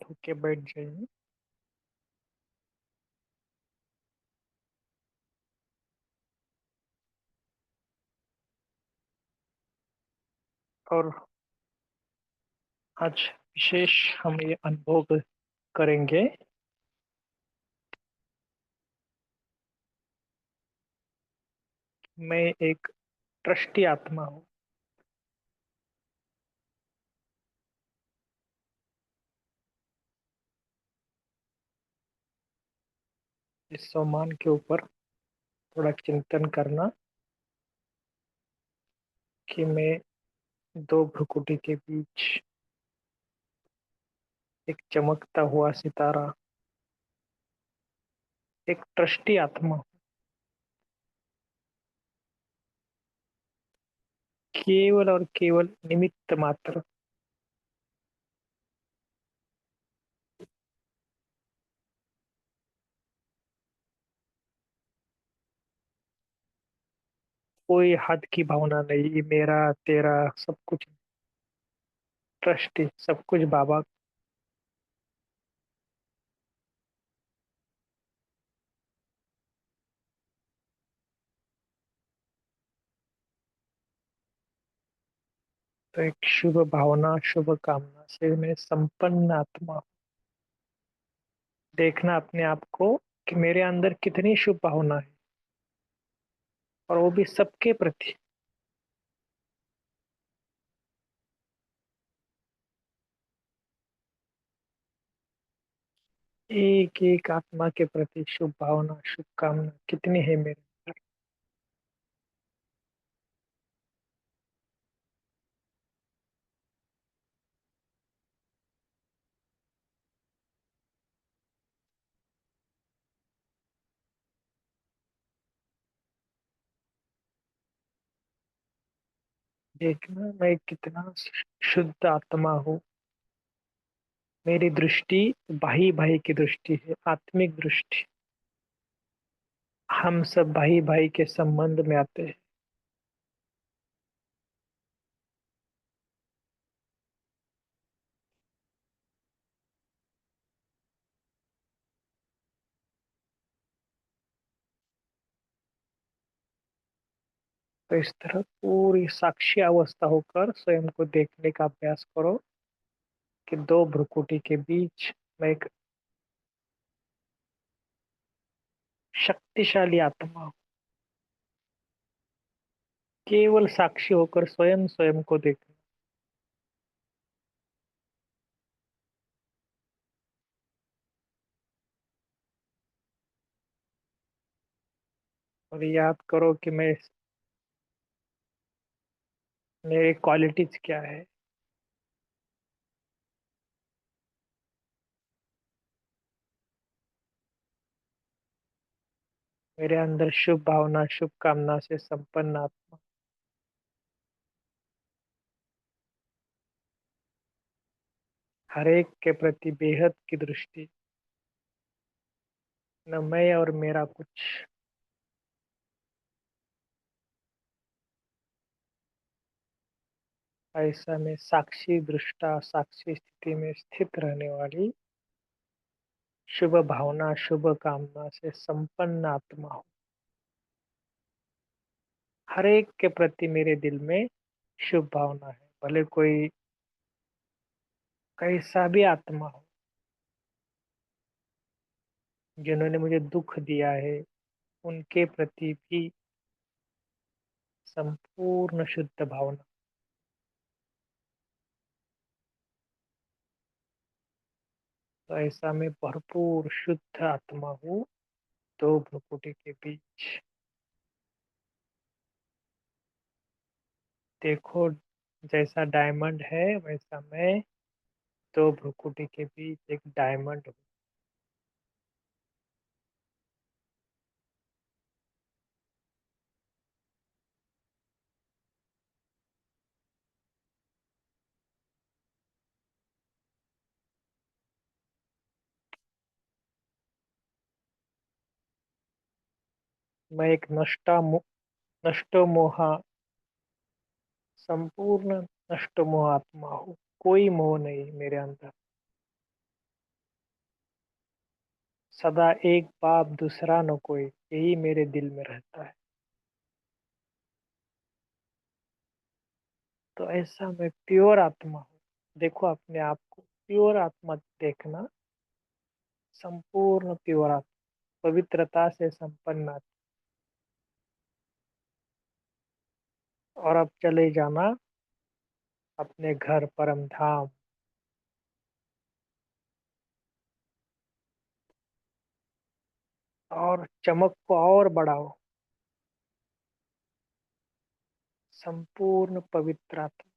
होके बैठ जाइए। और आज विशेष हम ये अनुभव करेंगे। मैं एक ट्रस्टी आत्मा हूँ। इस सम्मान के ऊपर थोड़ा चिंतन करना कि मैं दो भ्रुकुटी के बीच एक चमकता हुआ सितारा, एक ट्रस्टी आत्मा हूँ। केवल और केवल निमित्त मात्र। कोई हद की भावना नहीं, मेरा तेरा सब कुछ। ट्रस्टी सब कुछ बाबा। तो एक शुभ भावना, शुभ कामना से मैं संपन्न आत्मा हूँ। देखना अपने आप को कि मेरे अंदर कितनी शुभ भावना है, और वो भी सबके प्रति। एक एक आत्मा के प्रति शुभ भावना, शुभकामना कितनी है मेरे अंदर। देखना मैं कितना शुद्ध आत्मा हूँ। मेरी दृष्टि भाई भाई की दृष्टि है, आत्मिक दृष्टि। हम सब भाई भाई के संबंध में आते हैं। तो इस तरह पूरी साक्षी अवस्था होकर स्वयं को देखने का अभ्यास करो कि दो भ्रुकुटी के बीच मैं एक शक्तिशाली आत्मा हूँ। केवल साक्षी होकर स्वयं स्वयं को देखना। और याद करो कि मैं, मेरी क्वालिटीज क्या है। मेरे अंदर शुभ भावना, शुभ कामना से संपन्न आत्मा। हर एक के प्रति बेहद की दृष्टि। न मैं और मेरा कुछ। ऐसा में साक्षी दृष्टा, साक्षी स्थिति में स्थित रहने वाली शुभ भावना, शुभ कामना से संपन्न आत्मा हूँ। हर एक के प्रति मेरे दिल में शुभ भावना है, भले कोई कैसा भी आत्मा हो। जिन्होंने मुझे दुख दिया है उनके प्रति भी संपूर्ण शुद्ध भावना। तो ऐसा मैं भरपूर शुद्ध आत्मा हूँ, दो भ्रुकुटी के बीच। देखो, जैसा डायमंड है वैसा मैं दो भ्रुकुटी के बीच एक डायमंड हूँ। मैं एक नष्टो मोहा, संपूर्ण नष्ट मोह आत्मा हूँ। कोई मोह नहीं मेरे अंदर। सदा एक बाप दूसरा न कोई, यही मेरे दिल में रहता है। तो ऐसा मैं प्योर आत्मा हूँ। देखो अपने आप को प्योर आत्मा देखना, संपूर्ण प्योर आत्मा, पवित्रता से संपन्न आत्मा। और अब चले जाना अपने घर परम धाम, और चमक को और बढ़ाओ, संपूर्ण पवित्र आत्मा।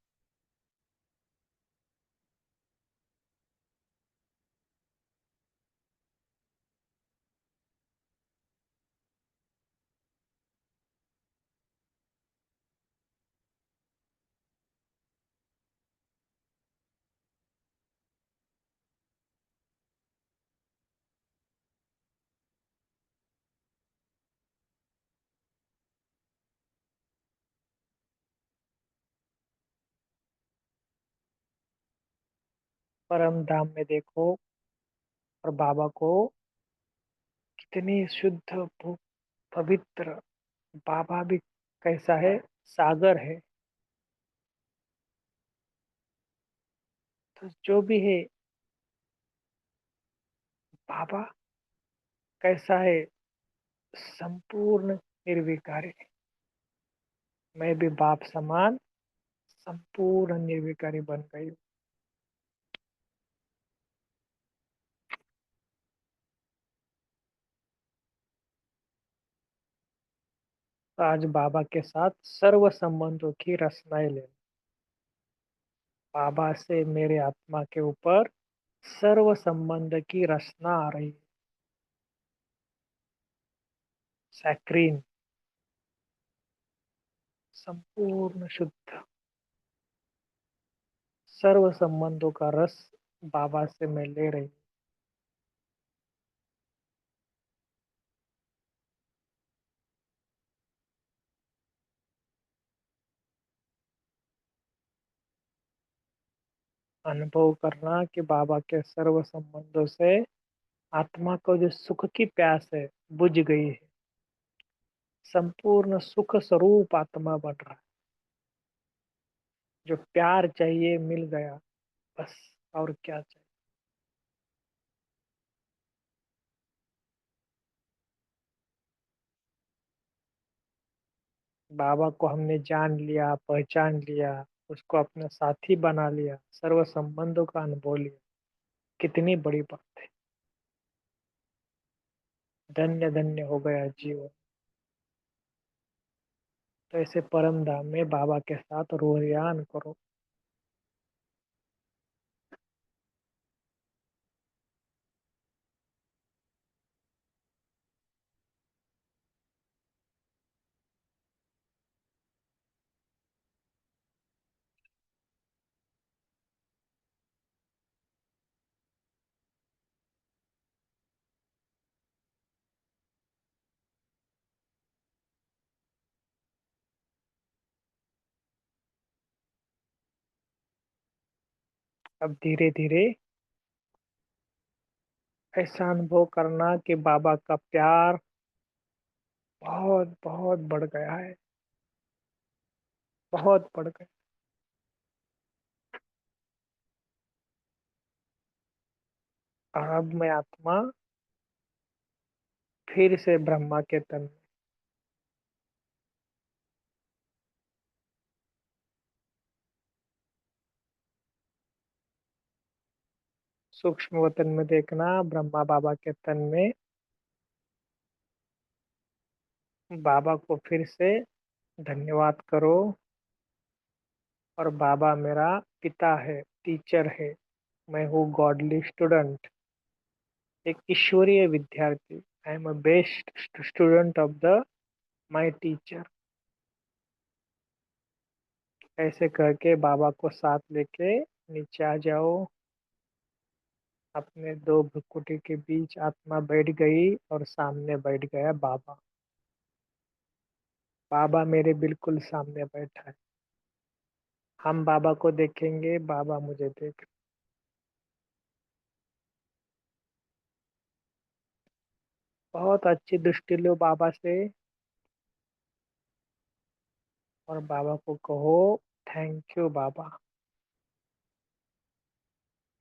परम धाम में देखो और बाबा को, कितनी शुद्ध पवित्र। बाबा भी कैसा है, सागर है। तो जो भी है, बाबा कैसा है, संपूर्ण निर्विकारी। मैं भी बाप समान संपूर्ण निर्विकारी बन गई हूँ। तो आज बाबा के साथ सर्व संबंधों की रचनाएं ले, बाबा से मेरे आत्मा के ऊपर सर्व संबंध की रचना आ रही है। सैक्रीन, संपूर्ण शुद्ध सर्व संबंधों का रस बाबा से मैं ले रही हूँ। अनुभव करना कि बाबा के सर्व संबंधों से आत्मा को जो सुख की प्यास है बुझ गई है। संपूर्ण सुख स्वरूप आत्मा बन रहा है। जो प्यार चाहिए मिल गया, बस और क्या चाहिए। बाबा को हमने जान लिया, पहचान लिया, उसको अपना साथी बना लिया, सर्व संबंधों का अनुभव लिया। कितनी बड़ी बात है। धन्य धन्य हो गया जीवन। तो ऐसे परम धाम में बाबा के साथ रोहयान करो। अब धीरे धीरे ऐसा अनुभव करना कि बाबा का प्यार बहुत बहुत बढ़ गया है, बहुत बढ़ गया। और अब मैं आत्मा फिर से ब्रह्मा के तन में, सूक्ष्म वतन में देखना, ब्रह्मा बाबा के तन में। बाबा को फिर से धन्यवाद करो। और बाबा मेरा पिता है, टीचर है। मैं हूँ गॉडली स्टूडेंट, एक ईश्वरीय विद्यार्थी। I am a best student of the my teacher. ऐसे करके बाबा को साथ लेके नीचे आ जाओ। अपने दो भ्रुकुटी के बीच आत्मा बैठ गई और सामने बैठ गया बाबा। बाबा मेरे बिल्कुल सामने बैठा है। हम बाबा को देखेंगे, बाबा मुझे देख। बहुत अच्छी दृष्टि लो बाबा से, और बाबा को कहो थैंक यू बाबा,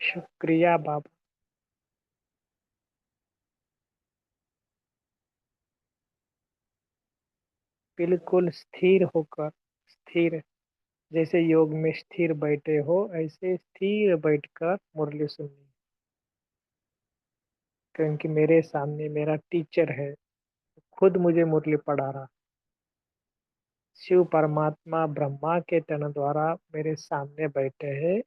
शुक्रिया बाबा। बिल्कुल स्थिर होकर, स्थिर, जैसे योग में स्थिर बैठे हो ऐसे स्थिर बैठकर मुरली सुननी। क्योंकि मेरे सामने मेरा टीचर है, खुद मुझे मुरली पढ़ा रहा। शिव परमात्मा ब्रह्मा के तन द्वारा मेरे सामने बैठे हैं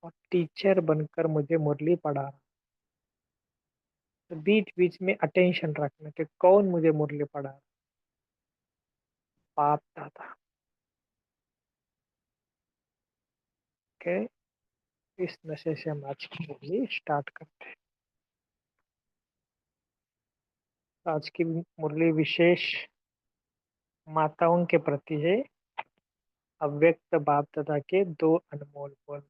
और टीचर बनकर मुझे मुरली पढ़ा रहा। तो बीच बीच में अटेंशन रखना कि कौन मुझे मुरली पढ़ा रहा। बाप दादा के। इस नशे से हम आज की मुरली स्टार्ट करते हैं। आज की मुरली विशेष माताओं के प्रति है। अव्यक्त बाप दादा के दो अनमोल बोल।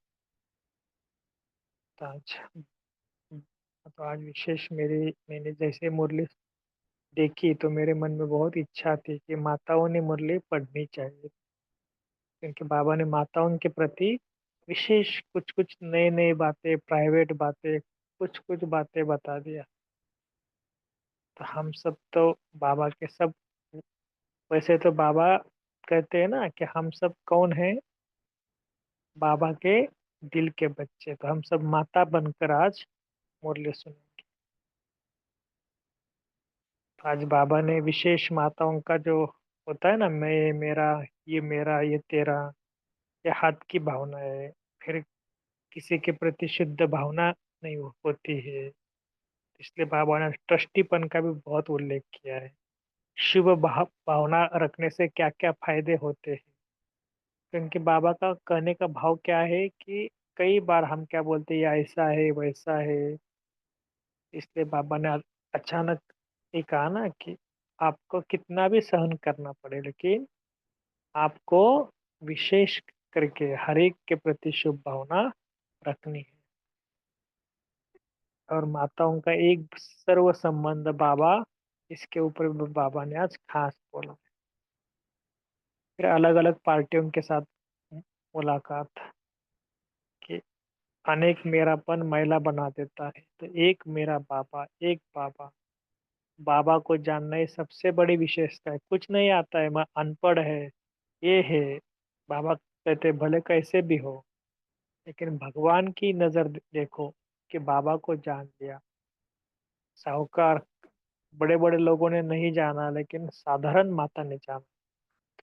तो आज तो आज विशेष मैंने जैसे मुरली देखी तो मेरे मन में बहुत इच्छा थी कि माताओं ने मुरली पढ़नी चाहिए। क्योंकि बाबा ने माताओं के प्रति विशेष कुछ कुछ नए नए बातें, प्राइवेट बातें, कुछ कुछ बातें बता दिया। तो हम सब तो बाबा के सब, वैसे तो बाबा कहते हैं ना कि हम सब कौन है, बाबा के दिल के बच्चे। तो हम सब माता बनकर आज मुरली सुनेंगे। तो आज बाबा ने विशेष माताओं का जो होता है ना, मैं, मेरा, ये तेरा, ये हाथ की भावना है। फिर किसी के प्रति शुद्ध भावना नहीं होती है। इसलिए बाबा ने ट्रस्टीपन का भी बहुत उल्लेख किया है। शुभ भावना रखने से क्या क्या फायदे होते हैं। क्योंकि बाबा का कहने का भाव क्या है कि कई बार हम क्या बोलते हैं, ये ऐसा है वैसा है। इसलिए बाबा ने अचानक ये कहा ना कि आपको कितना भी सहन करना पड़े, लेकिन आपको विशेष करके हर एक के प्रति शुभ भावना रखनी है। और माताओं का एक सर्व संबंध बाबा, इसके ऊपर भी बाबा ने आज खास बोला। फिर अलग अलग पार्टियों के साथ मुलाकात कि अनेक मेरापन महिला बना देता है, तो एक मेरा बाबा, एक बाबा। बाबा को जानना ही सबसे बड़ी विशेषता है। कुछ नहीं आता है, मैं अनपढ़ है, ये है। बाबा कहते भले कैसे भी हो, लेकिन भगवान की नजर देखो कि बाबा को जान लिया। साहूकार, बड़े बड़े लोगों ने नहीं जाना, लेकिन साधारण माता ने जाना।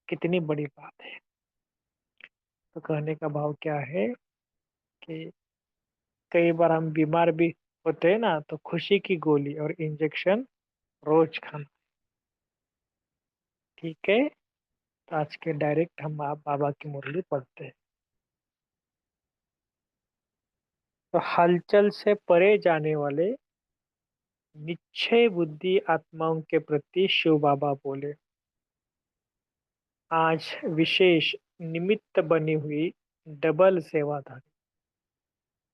कितनी बड़ी बात है। तो कहने का भाव क्या है कि कई बार हम बीमार भी होते हैं ना, तो खुशी की गोली और इंजेक्शन रोज खाना। ठीक है। तो आज के डायरेक्ट हम आप बाबा की मुरली पढ़ते हैं। तो हलचल से परे जाने वाले निश्चय बुद्धि आत्माओं के प्रति शिव बाबा बोले, आज विशेष निमित्त बनी हुई डबल सेवाधारी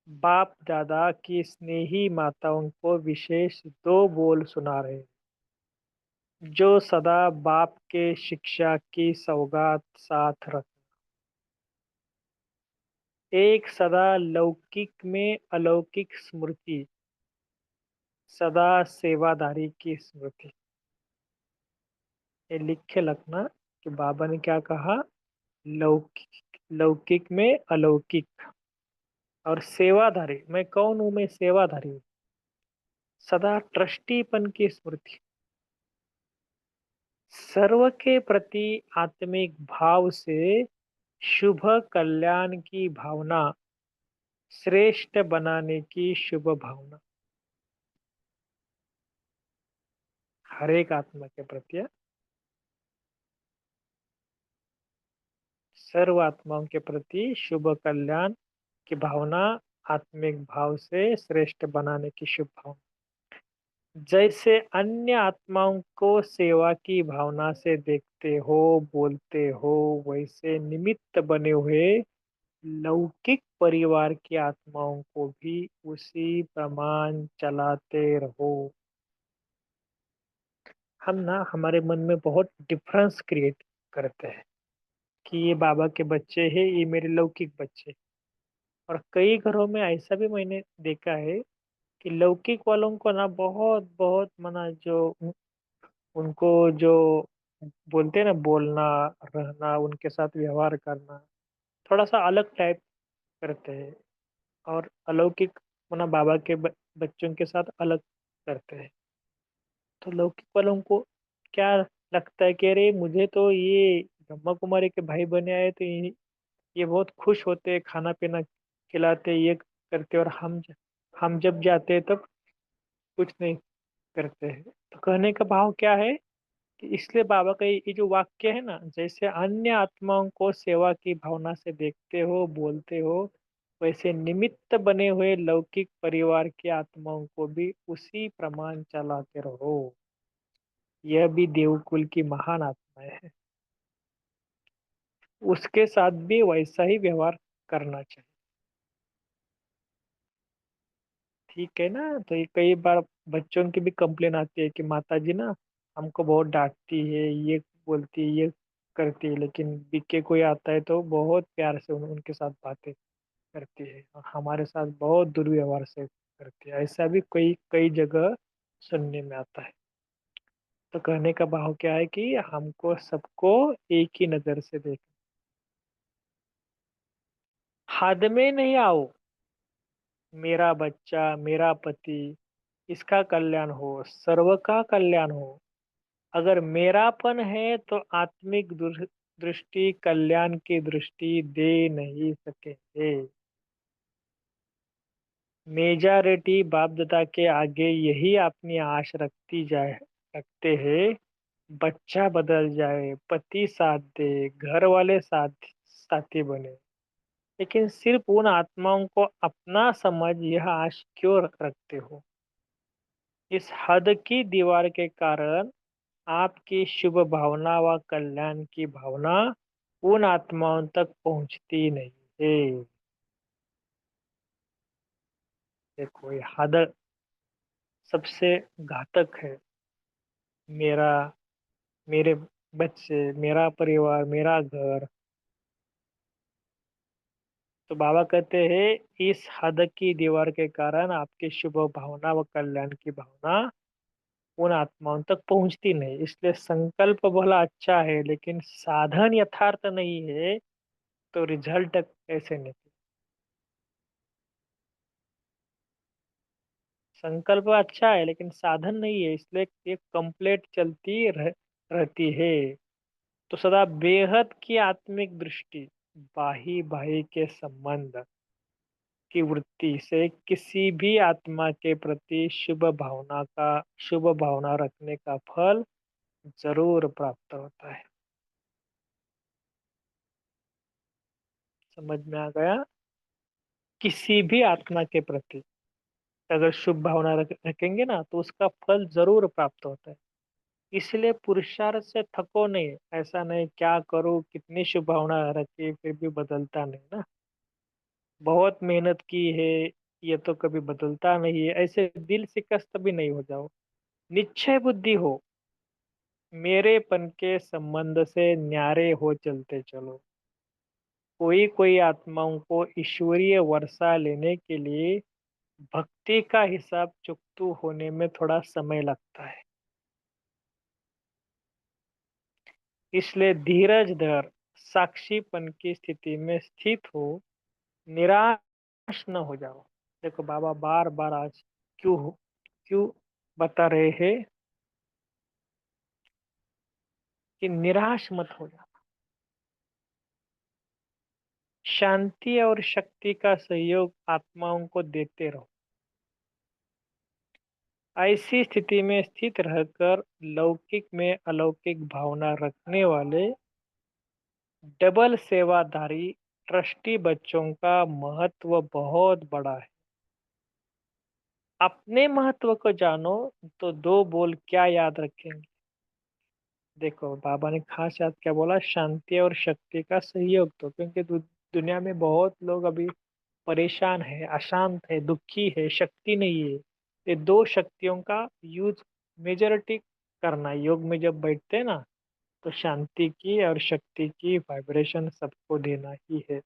बाप दादा की स्नेही माताओं को विशेष दो बोल सुना रहे हैं, जो सदा बाप के शिक्षा की सौगात साथ रख। एक सदा लौकिक में अलौकिक स्मृति, सदा सेवादारी की स्मृति। ये लिख के रखना कि बाबा ने क्या कहा। लौकिक, लौकिक में अलौकिक, और सेवाधारी, मैं कौन हूं, मैं सेवाधारी हूँ। सदा ट्रस्टीपन की स्मृति, सर्व के प्रति आत्मिक भाव से शुभ कल्याण की भावना, श्रेष्ठ बनाने की शुभ भावना। हर एक आत्मा के प्रति, सर्व आत्माओं के प्रति शुभ कल्याण की भावना, आत्मिक भाव से श्रेष्ठ बनाने की शुभ भावना। जैसे अन्य आत्माओं को सेवा की भावना से देखते हो, बोलते हो, वैसे निमित्त बने हुए लौकिक परिवार की आत्माओं को भी उसी प्रमाण चलाते रहो। हम ना हमारे मन में बहुत डिफरेंस क्रिएट करते हैं कि ये बाबा के बच्चे हैं, ये मेरे लौकिक बच्चे। और कई घरों में ऐसा भी मैंने देखा है कि लौकिक वालों को ना बहुत बहुत मना जो उनको जो बोलते हैं ना, बोलना, रहना, उनके साथ व्यवहार करना थोड़ा सा अलग टाइप करते हैं। और अलौकिक मना बाबा के बच्चों के साथ अलग करते हैं। तो लौकिक वालों को क्या लगता है कि अरे मुझे तो ये ब्रह्मा कुमारी के भाई बने आए तो ये बहुत खुश होते, खाना पीना खिलाते, ये करते, और हम जब जाते हैं तब कुछ नहीं करते हैं। तो कहने का भाव क्या है कि इसलिए बाबा का ये जो वाक्य है ना, जैसे अन्य आत्माओं को सेवा की भावना से देखते हो, बोलते हो, वैसे निमित्त बने हुए लौकिक परिवार की आत्माओं को भी उसी प्रमाण चलाते रहो। यह भी देवकुल की महान आत्माएं हैं, उसके साथ भी वैसा ही व्यवहार करना चाहिए। ठीक है ना। तो ये कई बार बच्चों की भी कंप्लेन आती है कि माता जी ना हमको बहुत डांटती है, ये बोलती है, ये करती है, लेकिन बीके कोई आता है तो बहुत प्यार से उनके साथ बातें करती है, और हमारे साथ बहुत दुर्व्यवहार से करती है। ऐसा भी कई कई जगह सुनने में आता है। तो कहने का भाव क्या है कि हमको सबको एक ही नजर से देख, हद में नहीं आओ। मेरा बच्चा, मेरा पति, इसका कल्याण हो, सर्व का कल्याण हो। अगर मेरापन है तो आत्मिक दृष्टि, कल्याण की दृष्टि दे नहीं सकेंगे। मेजॉरिटी बाप दादा के आगे यही अपनी आश रखते हैं, बच्चा बदल जाए, पति साथ दे, घर वाले साथी बने। लेकिन सिर्फ उन आत्माओं को अपना समझ यह आश क्यों रखते हो? इस हद की दीवार के कारण आपकी शुभ भावना व कल्याण की भावना उन आत्माओं तक पहुंचती नहीं है। देखो, ये हद सबसे घातक है। मेरा, मेरे बच्चे, मेरा परिवार, मेरा घर। तो बाबा कहते हैं इस हद की दीवार के कारण आपकी शुभ भावना व कल्याण की भावना उन आत्माओं तक पहुंचती नहीं। इसलिए संकल्प भला अच्छा है, लेकिन साधन यथार्थ नहीं है तो रिजल्ट कैसे निकले? संकल्प अच्छा है लेकिन साधन नहीं है, इसलिए एक कंप्लेंट चलती रहती है। तो सदा बेहद की आत्मिक दृष्टि, बाही बाही के संबंध की वृत्ति से किसी भी आत्मा के प्रति शुभ भावना रखने का फल जरूर प्राप्त होता है। समझ में आ गया? किसी भी आत्मा के प्रति अगर शुभ भावना रखेंगे ना तो उसका फल जरूर प्राप्त होता है। इसलिए पुरुषार्थ से थको नहीं। ऐसा नहीं क्या करूं, कितनी शुभ भावना रखी फिर भी बदलता नहीं ना, बहुत मेहनत की है, ये तो कभी बदलता नहीं है, ऐसे दिल शिकस्त भी नहीं हो जाओ। निश्चय बुद्धि हो, मेरेपन के संबंध से न्यारे हो चलते चलो। कोई कोई आत्माओं को ईश्वरीय वर्षा लेने के लिए भक्ति का हिसाब चुकतू होने में थोड़ा समय लगता है। इसलिए धीरज धर, साक्षीपन की स्थिति में स्थित हो, निराश न हो जाओ। देखो बाबा बार बार आज क्यों बता रहे हैं कि निराश मत हो जाओ। शांति और शक्ति का सहयोग आत्माओं को देते रहो। ऐसी स्थिति में स्थित रहकर लौकिक में अलौकिक भावना रखने वाले डबल सेवाधारी ट्रस्टी बच्चों का महत्व बहुत बड़ा है। अपने महत्व को जानो तो दो बोल क्या याद रखेंगे। देखो बाबा ने खास याद क्या बोला, शांति और शक्ति का सहयोग। तो क्योंकि दुनिया में बहुत लोग अभी परेशान है, अशांत है, दुखी है, शक्ति नहीं है। ये दो शक्तियों का यूज मेजॉरिटी करना। योग में जब बैठते हैं ना, तो शांति की और शक्ति की वाइब्रेशन सबको देना ही है।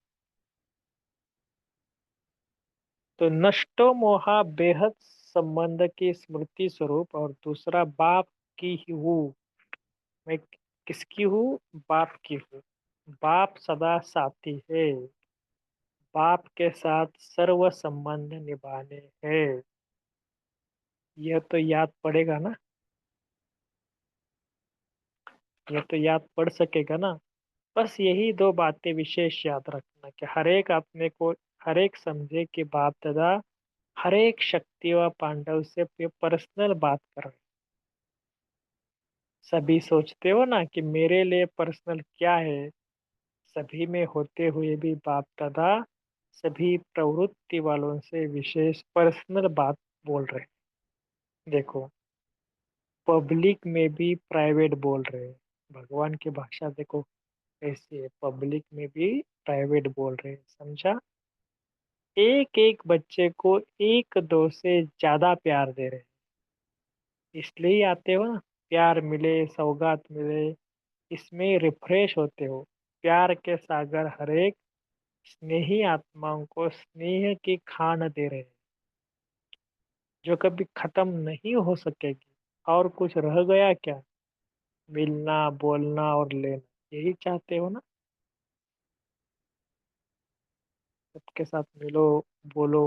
तो नष्टो मोहा बेहद संबंध की स्मृति स्वरूप, और दूसरा बाप की ही हूँ। मैं किसकी हूँ? बाप की हूँ। बाप सदा साथी है। बाप के साथ सर्व संबंध निभाने हैं। यह तो याद पड़ेगा ना? यह तो याद पड़ सकेगा ना? बस यही दो बातें विशेष याद रखना कि हर एक अपने को, हर एक समझे कि बाप दादा हर एक शक्ति व पांडव से पर्सनल बात कर रहे हैं। सभी सोचते हो ना कि मेरे लिए पर्सनल क्या है? सभी में होते हुए भी बाप दादा सभी प्रवृत्ति वालों से विशेष पर्सनल बात बोल रहे हैं। देखो, पब्लिक में भी प्राइवेट बोल रहे हैं। भगवान की भाषा देखो कैसी है, पब्लिक में भी प्राइवेट बोल रहे हैं, समझा? एक एक बच्चे को एक दो से ज्यादा प्यार दे रहे हैं। इसलिए ही आते हो ना, प्यार मिले सौगात मिले, इसमें रिफ्रेश होते हो। प्यार के सागर हर एक स्नेही आत्माओं को स्नेह की खान दे रहे हैं, जो कभी खत्म नहीं हो सकेगी। और कुछ रह गया क्या? मिलना, बोलना और लेना, यही चाहते हो ना? सबके साथ मिलो, बोलो,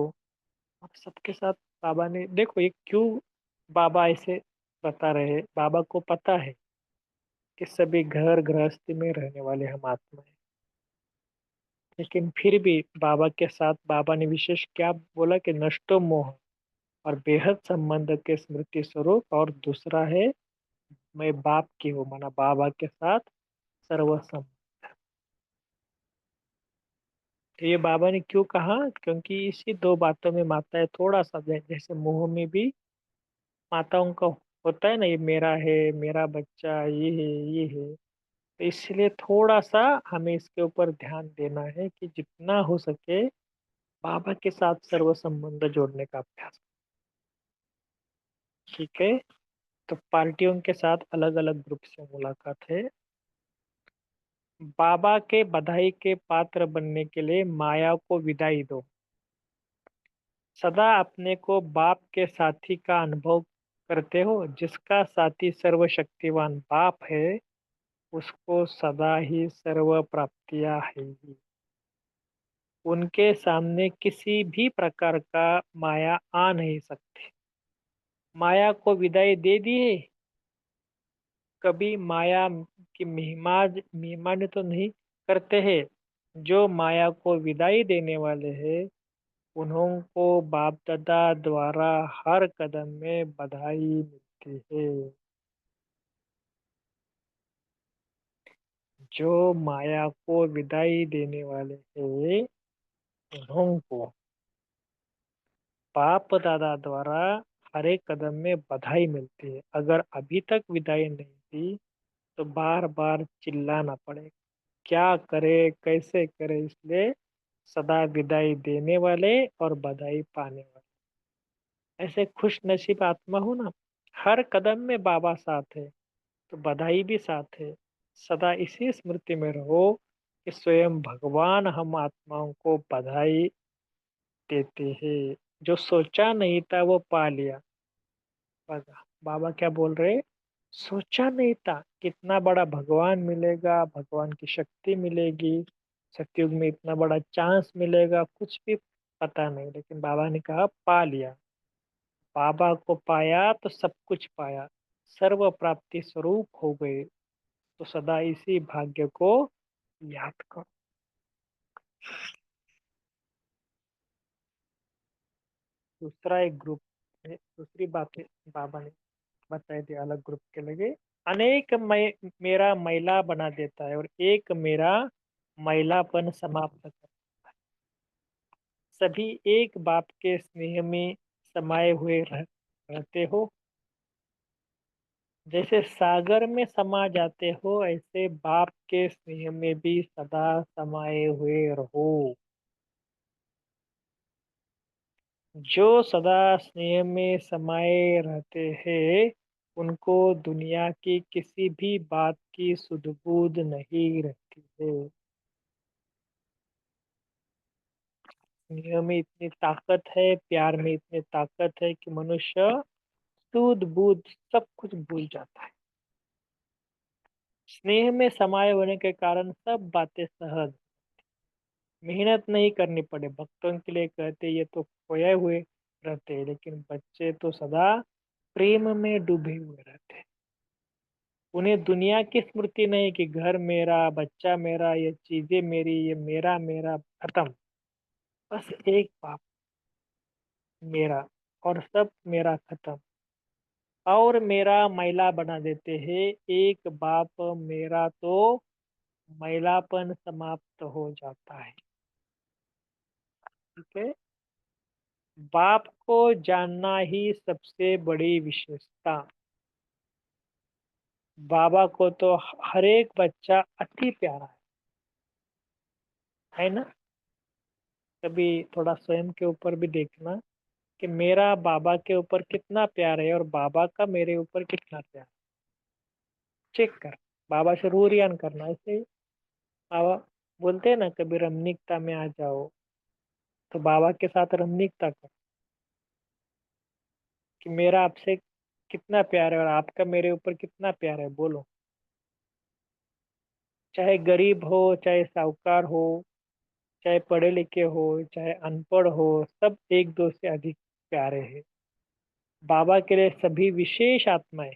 और सबके साथ। बाबा ने देखो ये क्यों बाबा ऐसे बता रहे हैं। बाबा को पता है कि सभी घर गृहस्थी में रहने वाले हम आत्मा है, लेकिन फिर भी बाबा के साथ बाबा ने विशेष क्या बोला कि नष्टो मोह और बेहद संबंध के स्मृति स्वरूप, और दूसरा है मैं बाप की हूँ, माना बाबा के साथ सर्वसम। तो ये बाबा ने क्यों कहा? क्योंकि इसी दो बातों में माता है थोड़ा सा जैसे मोह में भी माताओं का होता है ना, ये मेरा है, मेरा बच्चा, ये है, ये है। तो इसलिए थोड़ा सा हमें इसके ऊपर ध्यान देना है कि जितना हो सके बाबा के साथ सर्व संबंध जोड़ने का अभ्यास। ठीक है। तो पार्टियों के साथ अलग अलग ग्रुप से मुलाकात है। बाबा के बधाई के पात्र बनने के लिए माया को विदाई दो। सदा अपने को बाप के साथी का अनुभव करते हो। जिसका साथी सर्वशक्तिवान बाप है, उसको सदा ही सर्व प्राप्तियां है ही। उनके सामने किसी भी प्रकार का माया आ नहीं सकती। माया को विदाई दे दिए, कभी माया की मेहमान तो नहीं करते हैं। जो माया को विदाई देने वाले हैं, उन्हों को बाप दादा द्वारा हर कदम में बधाई मिलती है। जो माया को विदाई देने वाले हैं, उन्हों को बाप दादा द्वारा हर एक कदम में बधाई मिलती है। अगर अभी तक विदाई नहीं दी, तो बार बार चिल्लाना पड़ेगा। क्या करे, कैसे करे? इसलिए सदा विदाई देने वाले और बधाई पाने वाले ऐसे खुश नसीब आत्मा हो ना। हर कदम में बाबा साथ है, तो बधाई भी साथ है। सदा इसी स्मृति में रहो कि स्वयं भगवान हम आत्माओं को बधाई देते हैं। जो सोचा नहीं था वो पा लिया। बाबा क्या बोल रहे? सोचा नहीं था कितना बड़ा भगवान मिलेगा, भगवान की शक्ति मिलेगी, सतयुग में इतना बड़ा चांस मिलेगा, कुछ भी पता नहीं, लेकिन बाबा ने कहा पा लिया। बाबा को पाया तो सब कुछ पाया, सर्व प्राप्ति स्वरूप हो गए। तो सदा इसी भाग्य को याद करो। दूसरा एक ग्रुप है, दूसरी बातें बाबा ने बताई थी अलग ग्रुप के लगे। अनेक मेरा महिला बना देता है, और एक मेरा महिलापन समाप्त कर। सभी एक बाप के स्नेह में समाये हुए रहते हो। जैसे सागर में समा जाते हो, ऐसे बाप के स्नेह में भी सदा समाये हुए रहो। जो सदा स्नेह में समाये रहते हैं, उनको दुनिया की किसी भी बात की सुध-बूध नहीं रहती है। स्नेह में इतनी ताकत है, प्यार में इतनी ताकत है कि मनुष्य सूध-बूध सब कुछ भूल जाता है। स्नेह में समाये होने के कारण सब बातें सहज, मेहनत नहीं करनी पड़े। भक्तों के लिए कहते ये तो खोए हुए रहते हैं, लेकिन बच्चे तो सदा प्रेम में डूबे हुए रहते हैं। उन्हें दुनिया की स्मृति नहीं कि घर मेरा, बच्चा मेरा, ये चीजें मेरी, ये मेरा मेरा खत्म। बस एक बाप मेरा, और सब मेरा खत्म। और मेरा मैला बना देते हैं। एक बाप मेरा तो मैलापन समाप्त हो जाता है। ठीक है। बाप को जानना ही सबसे बड़ी विशेषता। बाबा को तो हर एक बच्चा अति प्यारा है ना। कभी थोड़ा स्वयं के ऊपर भी देखना कि मेरा बाबा के ऊपर कितना प्यार है और बाबा का मेरे ऊपर कितना प्यार। चेक कर, बाबा से रू रियान करना। ऐसे ही बाबा बोलते हैं ना, कभी रमणीकता में आ जाओ, तो बाबा के साथ रमणीकता कर कि मेरा आपसे कितना प्यार है और आपका मेरे ऊपर कितना प्यार है, बोलो। चाहे गरीब हो, चाहे साहूकार हो, चाहे पढ़े लिखे हो, चाहे अनपढ़ हो, सब एक दो से अधिक प्यारे हैं। बाबा के लिए सभी विशेष आत्माएं।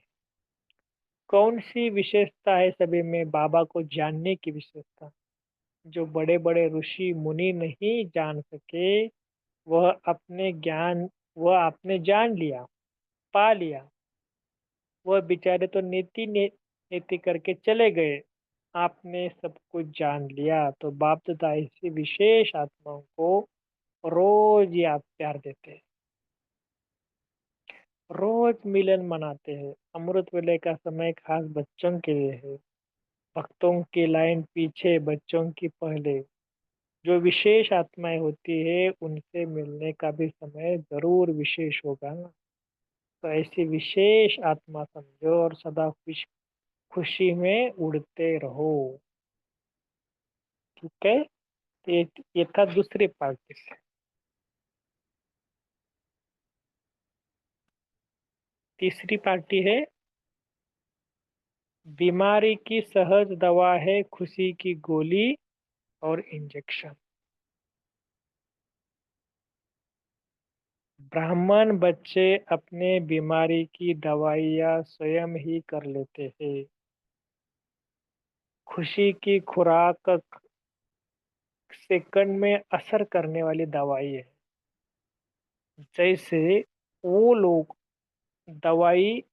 कौन सी विशेषता है सभी में? बाबा को जानने की विशेषता। जो बड़े बड़े ऋषि मुनि नहीं जान सके, वह अपने ज्ञान, वह आपने जान लिया, पा लिया। वह बेचारे तो नीति करके चले गए। आपने सब कुछ जान लिया, तो बाप दादा ऐसी विशेष आत्माओं को रोज याद प्यार देते हैं। रोज मिलन मनाते हैं। अमृत वेले का समय खास बच्चों के लिए है। भक्तों की लाइन पीछे, बच्चों की पहले। जो विशेष आत्माएं होती है उनसे मिलने का भी समय जरूर विशेष होगा ना। तो ऐसी विशेष आत्मा समझो और सदा खुशी में उड़ते रहो। ठीक है। तो ये था दूसरी पार्टी से। तीसरी पार्टी है, बीमारी की सहज दवा है खुशी की गोली और इंजेक्शन। ब्राह्मण बच्चे अपने बीमारी की दवाइयाँ स्वयं ही कर लेते हैं। खुशी की खुराक सेकंड में असर करने वाली दवाई है। जैसे वो लोग दवाई,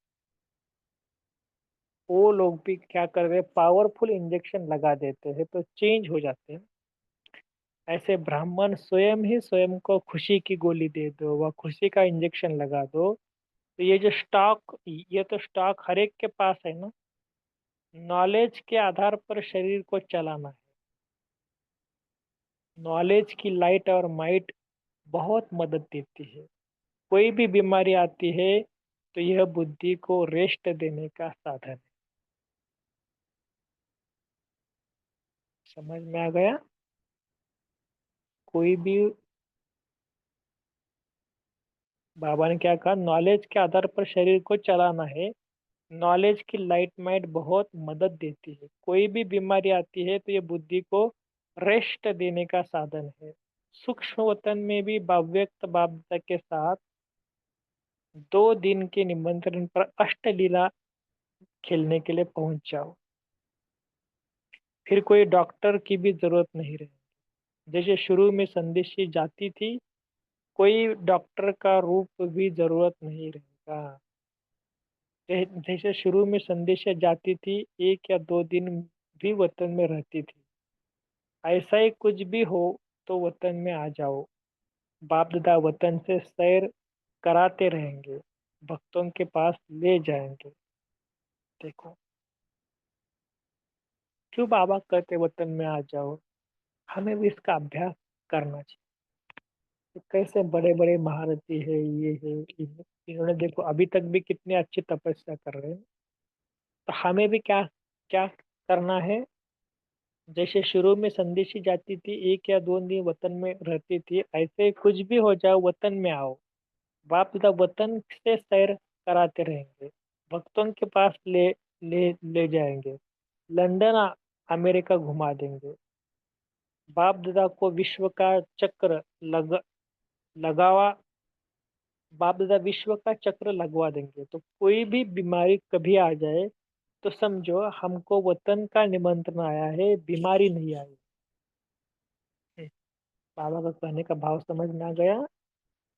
वो लोग भी क्या कर रहे हैं, पावरफुल इंजेक्शन लगा देते हैं तो चेंज हो जाते हैं। ऐसे ब्राह्मण स्वयं ही स्वयं को खुशी की गोली दे दो, वह खुशी का इंजेक्शन लगा दो, तो ये तो स्टॉक हर एक के पास है ना। नॉलेज के आधार पर शरीर को चलाना है। नॉलेज की लाइट और माइट बहुत मदद देती है। कोई भी बीमारी आती है तो यह बुद्धि को रेस्ट देने का साधन है। समझ में आ गया? कोई भी, बाबा ने क्या कहा, नॉलेज के आधार पर शरीर को चलाना है। नॉलेज की लाइट माइट बहुत मदद देती है। कोई भी बीमारी आती है तो ये बुद्धि को रेस्ट देने का साधन है। सूक्ष्म वतन में भी व्यक्त बाबा के साथ 2 दिन के निमंत्रण पर अष्टलीला खेलने के लिए पहुंच जाओ। फिर कोई डॉक्टर की भी जरूरत नहीं रही। जैसे शुरू में संदेशी जाती थी, कोई डॉक्टर का रूप भी जरूरत नहीं रहेगा। जैसे शुरू में संदेशा जाती थी, 1 या 2 दिन भी वतन में रहती थी। ऐसा ही कुछ भी हो तो वतन में आ जाओ। बाप दादा वतन से सैर कराते रहेंगे, भक्तों के पास ले जाएंगे। देखो क्यों बाबा कहते वतन में आ जाओ। हमें भी इसका अभ्यास करना चाहिए। तो कैसे बड़े बड़े महारथी है, ये है, ये है। इन्होंने देखो अभी तक भी कितनी अच्छी तपस्या कर रहे हैं। तो हमें भी क्या क्या करना है। जैसे शुरू में संदेशी जाती थी, 1 या 2 दिन वतन में रहती थी, ऐसे ही कुछ भी हो जाओ वतन में आओ। बाप पिता वतन से सैर कराते रहेंगे, भक्तों के पास ले ले ले जाएंगे, लंदन अमेरिका घुमा देंगे। बाप दादा को विश्व का चक्र लगावा बाप दादा विश्व का चक्र लगवा देंगे। तो कोई भी बीमारी कभी आ जाए तो समझो हमको वतन का निमंत्रण आया है, बीमारी नहीं आई है। बाबा का कहने का भाव समझ में आ गया।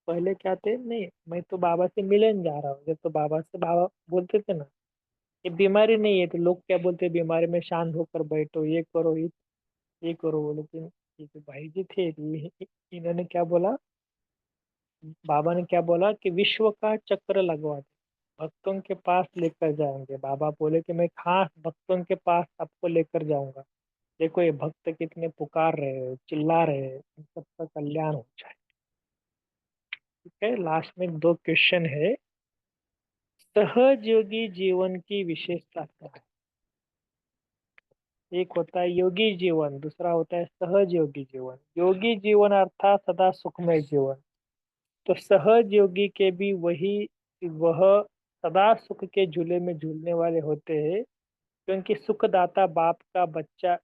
पहले क्या थे, नहीं मैं तो बाबा से मिलने जा रहा हूँ, जब तो बाबा से बाबा बोलते थे ना ये बीमारी नहीं है, तो लोग क्या बोलते हैं, बीमारी में शांत होकर बैठो, ये करो, ये करो। वो लेकिन ये तो भाई जी थे, इन्होंने क्या बोला, बाबा ने क्या बोला कि विश्व का चक्र लगवा दे, भक्तों के पास लेकर जाएंगे। बाबा बोले कि मैं खास भक्तों के पास आपको लेकर जाऊंगा। देखो ये भक्त कितने पुकार रहे हैं, चिल्ला रहे हैं, इन सबका कल्याण हो जाए। ठीक है, लास्ट में 2 क्वेश्चन है। सहज योगी जीवन की विशेषता क्या है। एक होता है योगी जीवन, दूसरा होता है सहज योगी जीवन। योगी जीवन अर्थात सदा सुखमय जीवन। तो सहज योगी के भी वह सदा सुख के झूले में झूलने वाले होते हैं, क्योंकि सुखदाता बाप का बच्चा,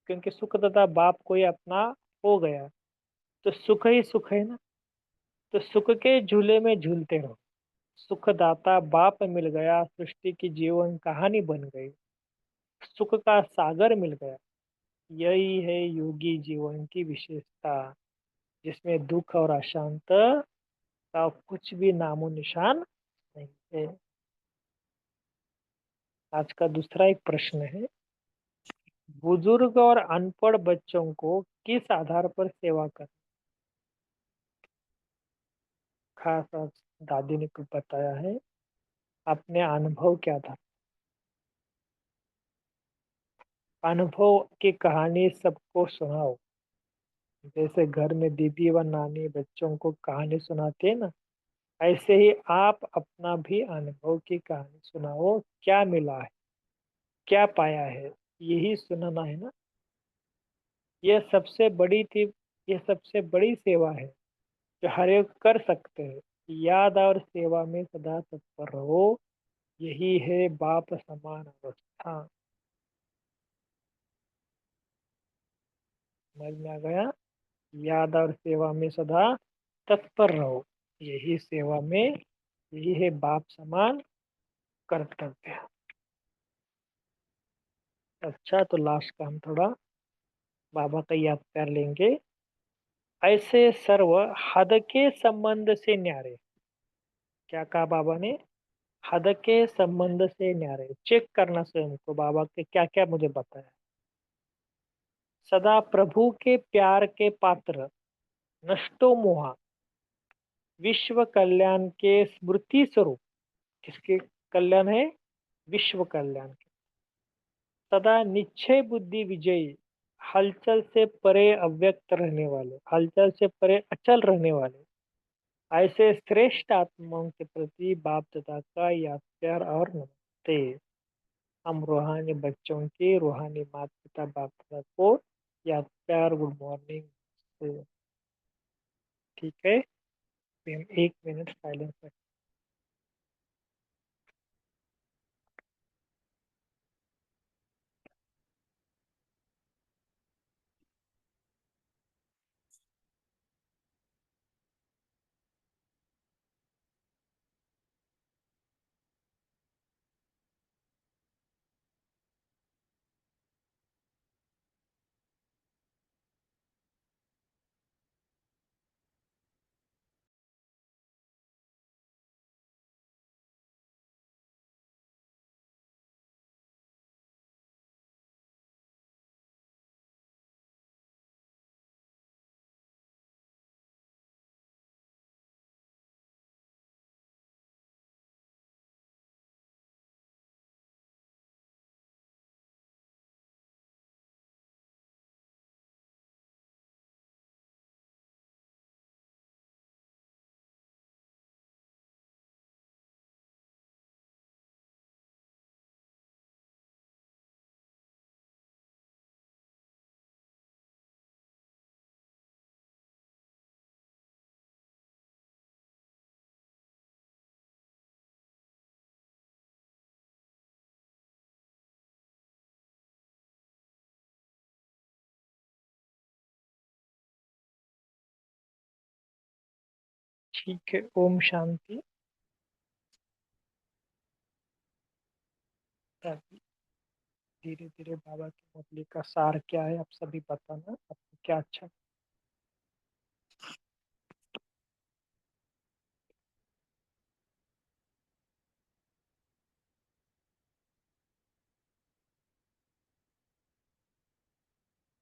क्योंकि सुखदाता बाप कोई अपना हो गया। तो सुख ही सुख है ना। तो सुख के झूले में झूलते रहो। सुखदाता बाप मिल गया, सृष्टि की जीवन कहानी बन गई, सुख का सागर मिल गया। यही है योगी जीवन की विशेषता, जिसमें दुख और अशांत का कुछ भी नामो निशान नहीं है। आज का दूसरा एक प्रश्न है। बुजुर्ग और अनपढ़ बच्चों को किस आधार पर सेवा कर। खास आज दादी ने कुछ बताया है, अपने अनुभव के आधार। अनुभव की कहानी सबको सुनाओ। जैसे घर में दीदी व नानी बच्चों को कहानी सुनाते हैं ना, ऐसे ही आप अपना भी अनुभव की कहानी सुनाओ। क्या मिला है, क्या पाया है, यही सुनाना है ना। यह सबसे बड़ी थी, यह सबसे बड़ी सेवा है जो हर एक कर सकते हैं। याद और सेवा में सदा तत्पर रहो, यही है बाप समान अवस्था। समझ में आ गया। याद और सेवा में सदा तत्पर रहो, यही सेवा में, यही है बाप समान कर्तव्य। अच्छा, तो लास्ट का हम थोड़ा बाबा का याद कर लेंगे। ऐसे सर्व हद के संबंध से न्यारे। क्या कहा बाबा ने, हद के संबंध से न्यारे। चेक करना स्वयं को, बाबा के क्या क्या मुझे बताया। सदा प्रभु के प्यार के पात्र, नष्टो मोहा, विश्व कल्याण के स्मृति स्वरूप। किसके कल्याण है, विश्व कल्याण के। सदा निश्चय बुद्धि विजयी, हलचल से परे अव्यक्त रहने वाले, हलचल से परे अचल रहने वाले। ऐसे श्रेष्ठ आत्माओं के प्रति बाप दादा का याद प्यार और नमस्ते। हम रूहानी बच्चों के रूहानी माता पिता बाप दादा को याद प्यार, गुड मॉर्निंग। ठीक है, फिर हम 1 मिनट साइलेंस ठीक है, ओम शांति। धीरे धीरे बाबा की मुरली का सार क्या है आप सभी बताना, आपको क्या अच्छा।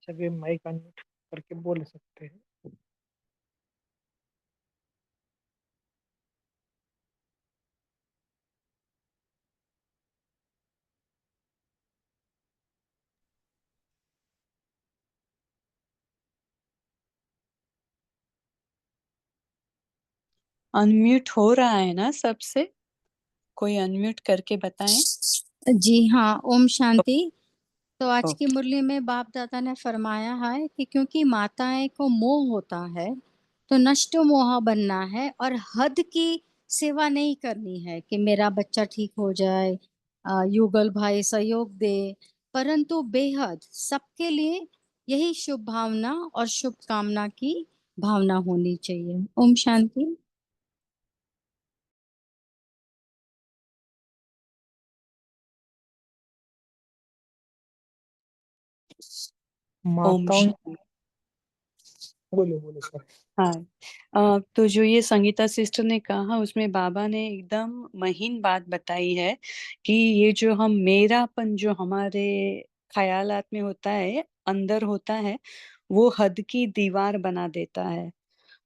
सभी माइक अनम्यूट करके बोल सकते हैं। अनम्यूट हो रहा है ना सबसे? कोई अनम्यूट करके बताएं। जी हाँ, ओम शांति। तो आज की ओके। मुरली में बाप दादा ने फरमाया है कि क्योंकि माताएं को मोह होता है तो नष्ट मोह बनना है और हद की सेवा नहीं करनी है कि मेरा बच्चा ठीक हो जाए, युगल भाई सहयोग दे, परंतु बेहद सबके लिए यही शुभ भावना और शुभ कामना की भावना होनी चाहिए। ओम शांति। ओम माताओं, शांति। बोलो बोलो सर। हाँ। तो जो ये संगीता सिस्टर ने कहा उसमें बाबा ने एकदम महीन बात बताई है कि ये जो हम मेरापन जो हमारे ख्यालात में होता है, अंदर होता है, वो हद की दीवार बना देता है।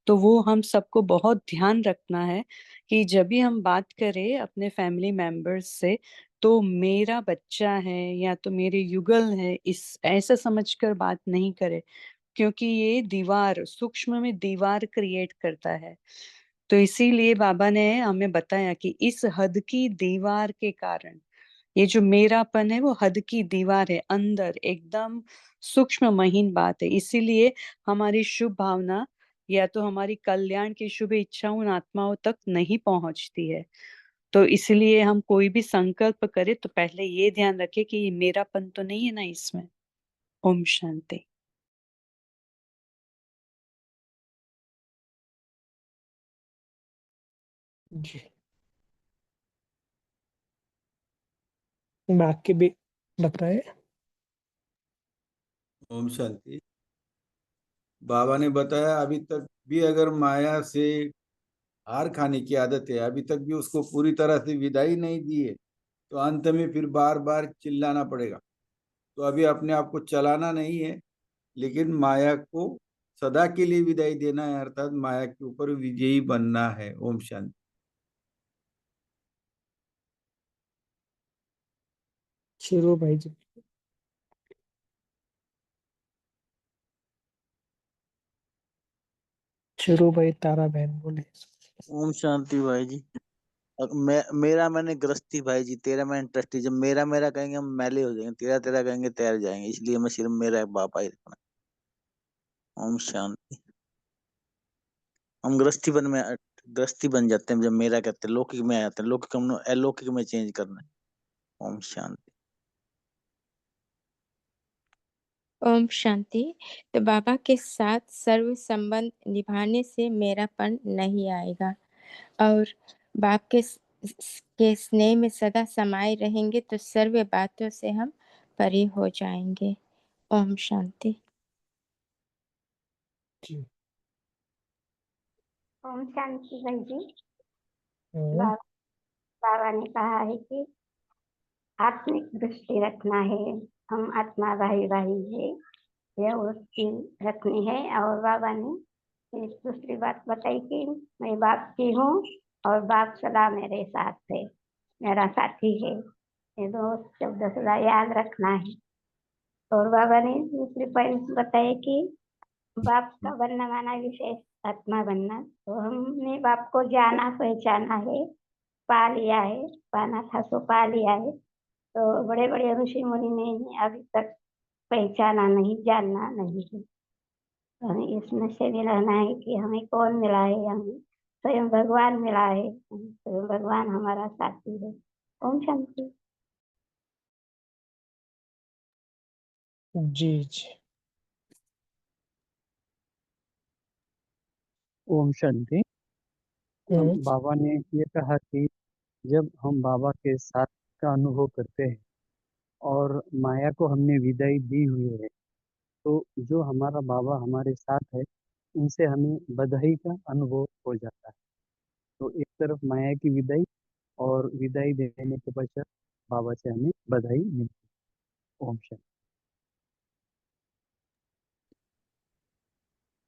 तो वो हम सबको बहुत ध्यान रखना है कि जब भी हम बात करें अपने फैमिली मेंबर्स से, तो मेरा बच्चा है या तो मेरे युगल है, इस ऐसा समझकर बात नहीं करे, क्योंकि ये दीवार सूक्ष्म में दीवार क्रिएट करता है। तो इसीलिए बाबा ने हमें बताया कि इस हद की दीवार के कारण ये जो मेरापन है वो हद की दीवार है, अंदर एकदम सूक्ष्म महीन बात है। इसीलिए हमारी शुभ भावना या तो हमारी कल्याण की शुभ इच्छा उन आत्माओं तक नहीं पहुंचती है। तो इसलिए हम कोई भी संकल्प करें तो पहले ये ध्यान रखें कि ये मेरापन तो नहीं है ना इसमें। ओम शांति। जी, बाकी भी बताए। ओम शांति। बाबा ने बताया अभी तक भी अगर माया से हार खाने की आदत है, अभी तक भी उसको पूरी तरह से विदाई नहीं दी है, तो अंत में फिर बार बार चिल्लाना पड़ेगा। तो अभी अपने आप को चलाना नहीं है, लेकिन माया को सदा के लिए विदाई देना है, अर्थात माया के ऊपर विजयी बनना है। ओम शांति। शुरू भाई जी। शुरू भाई, तारा बहन बोले। ओम शांति भाई जी। मेरा मैंने गृहस्थी भाई जी, तेरा मैंने ट्रस्टी। जब मेरा मेरा कहेंगे हम मैले हो जाएंगे, तेरा तेरा कहेंगे तैर जाएंगे, इसलिए मैं सिर्फ मेरा बापा ही रखना। ओम शांति। हम गृहस्थी बन जाते हैं जब मेरा कहते हैं, लौकिक में आ जाते हैं, लौकिक हम अलौकिक में चेंज करना है। ओम शांति। ओम शांति। तो बाबा के साथ सर्व संबंध निभाने से मेरापन नहीं आएगा और बाप के स्नेह में सदा समाये रहेंगे तो सर्व बातों से हम परे हो जाएंगे। ओम शांति। जी। ओम शांति भाई जी। हम्म, बाबा बाबा ने कहा है कि आत्मिक दृष्टि रखना है, हम आत्मा भाई भाई है, यह उसकी रखनी है। और बाबा ने एक दूसरी बात बताई कि मैं बाप की हूँ और बाप सदा मेरे साथ है, मेरा साथी है। ये दो शब्द सदा याद रखना है। और बाबा ने दूसरी पॉइंट बताए कि बाप का बनना माना विशेष आत्मा बनना। तो हमने बाप को जाना पहचाना है, पा लिया है, पाना था सो पा लिया है। तो बड़े बड़े ऋषि मुनि ने अभी तक पहचाना नहीं, जानना नहीं है। तो हमें इसमें से भी रहना है कि हमें कौन मिला है, हमें स्वयं भगवान मिला है, स्वयं भगवान हमारा साथी है। ओम शांति। जी जी। ओम शांति। बाबा ने ये कहा कि जब हम बाबा के साथ का अनुभव करते हैं और माया को हमने विदाई दी हुई है, तो जो हमारा बाबा हमारे साथ है उनसे हमें बधाई का अनुभव हो जाता है। तो एक तरफ माया की विदाई और विदाई देने के पश्चात बाबा से हमें बधाई मिलती है। ओम शांति।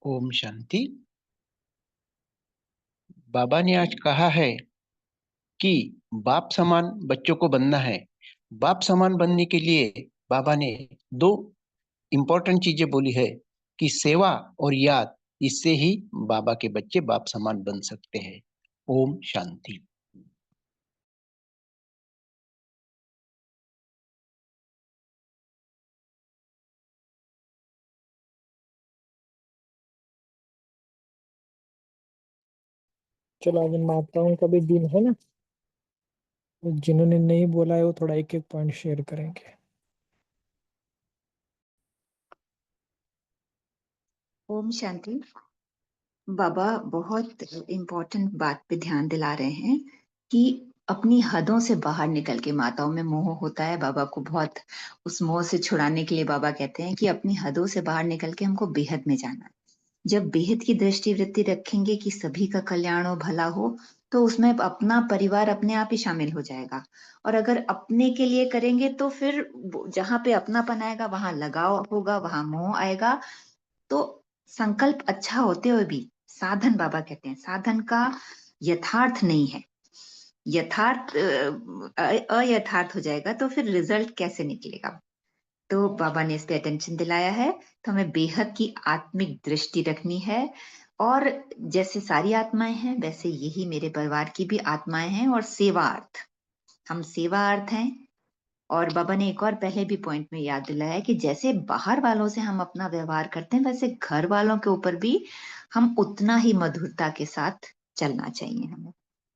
ओम शांति। बाबा ने आज कहा है कि बाप समान बच्चों को बनना है। बाप समान बनने के लिए बाबा ने दो इम्पोर्टेंट चीजें बोली है कि सेवा और याद, इससे ही बाबा के बच्चे बाप समान बन सकते हैं। ओम शांति। चलो आज माताओं का भी दिन है ना, तो जिन्होंने नहीं बोला है वो थोड़ा एक एक पॉइंट शेयर करेंगे। ओम शांति। बाबा बहुत इम्पोर्टेंट बात पे ध्यान दिला रहे हैं कि अपनी हदों से बाहर निकल के, माताओं में मोह होता है, बाबा को बहुत उस मोह से छुड़ाने के लिए बाबा कहते हैं कि अपनी हदों से बाहर निकल के हमको बेहद में जाना है। जब बेहद की दृष्टि वृत्ति रखेंगे कि सभी का कल्याण हो, भला हो, तो उसमें अपना परिवार अपने आप ही शामिल हो जाएगा। और अगर अपने के लिए करेंगे तो फिर जहां पे अपनापन आएगा वहां लगाव होगा, वहां मोह आएगा। तो संकल्प अच्छा होते हुए भी साधन, बाबा कहते हैं, साधन का यथार्थ नहीं है, यथार्थ अयथार्थ हो जाएगा तो फिर रिजल्ट कैसे निकलेगा। तो बाबा ने इस पे अटेंशन दिलाया है। तो हमें बेहद की आत्मिक दृष्टि रखनी है। और जैसे सारी आत्माएं हैं वैसे यही मेरे परिवार की भी आत्माएं हैं, और सेवार्थ, हम सेवार्थ हैं। और बाबा ने एक और पहले भी पॉइंट में याद दिलाया कि जैसे बाहर वालों से हम अपना व्यवहार करते हैं, वैसे घर वालों के ऊपर भी हम उतना ही मधुरता के साथ चलना चाहिए हमें।